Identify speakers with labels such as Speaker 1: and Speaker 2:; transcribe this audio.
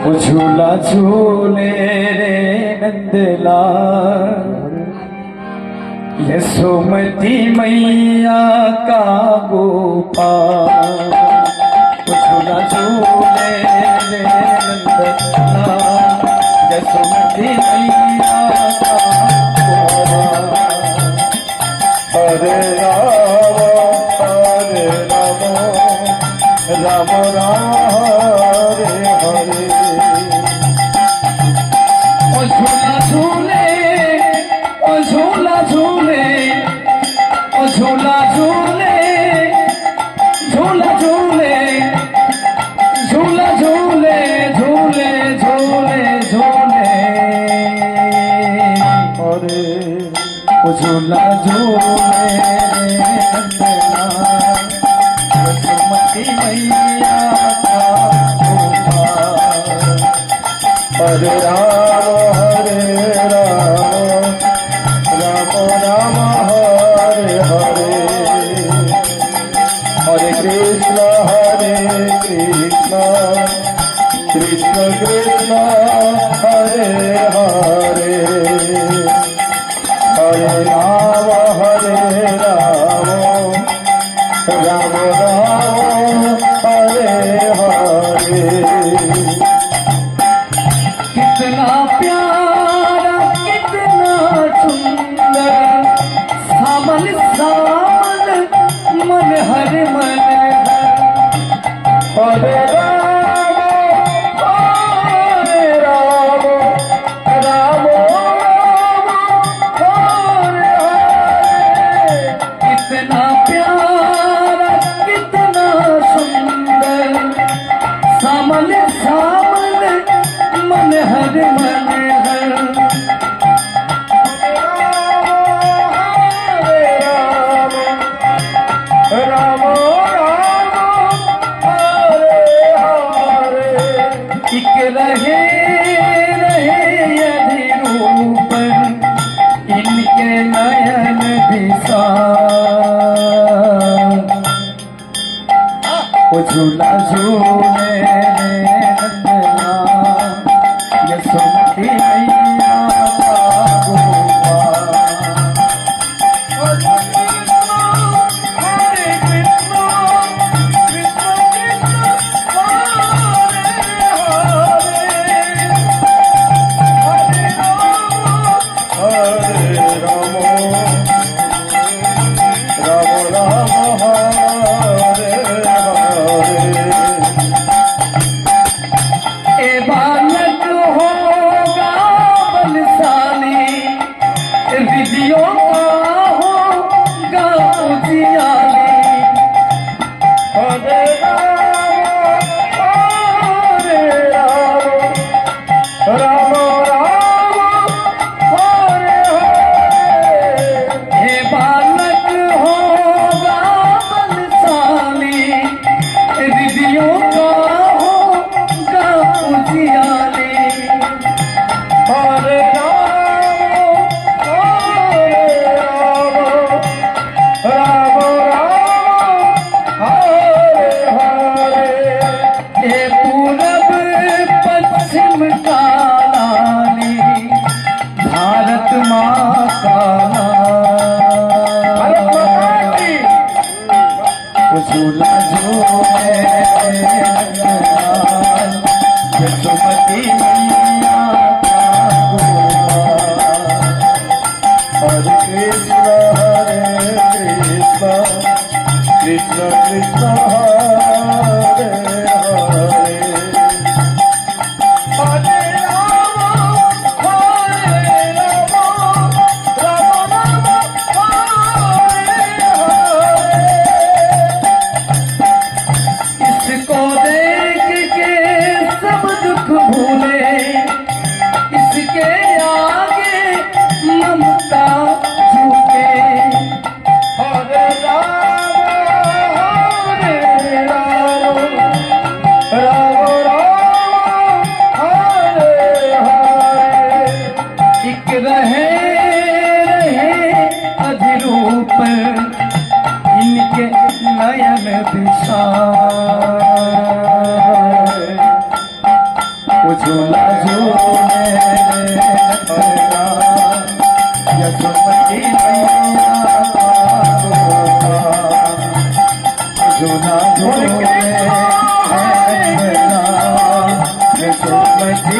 Speaker 1: झूला झूले रे नंदलाल यशोमती मैया का गोपाल। झूला झूले रे नंदलाल यशोमती मैया का गोपाल। हरे राम राम राम हरे हरे। झूला झूले झूला झूले झूला झूले झूला झूले झूला झूले झूले झूले झूले हरे। झूला झूले यशोमती मैया का गोपाल। हरे राम राम राम हरे हरे। हरे कृष्ण कृष्ण कृष्ण हरे हरे। हरे राम राम राम हरे हरे। कितना प्यारा कितना सुंदर सामन सामन मन हर मन। हरे राम राम राम हरे हरे। कितना प्यारा कितना सुंदर सामन सामन मन हर मन हर। राम राम हरे हरे। एक रहे अधिरूप इनके नयन विशाल। झूला झूले यशोमती मैया का गोपाल। हरे कृष्ण कृष्ण कृष्ण हरे हरे। हरे राम राम राम हरे हरे। ए बालक होगा बलशाली रिदियों का होगा उजियाली। हरे राम राम राम हरे हरे। हे बालक होगा बलशाली रिदियों का होगा उजियाली। हरे राम राम हरे हरे। हे पूरब पश्चिम कालानी भारत माँ का झूला झूले यशोमती मैया का गोपाल। हरे कृष्ण कृष्ण कृष्ण हरे हरे। हरे राम राम राम हरे हरे। इसको देख के सब दुख भूले इसके आगे ममता झुके। हरे राम वो झूला झूले नैना यशोमती मैया झूला झूले नैना यशोमती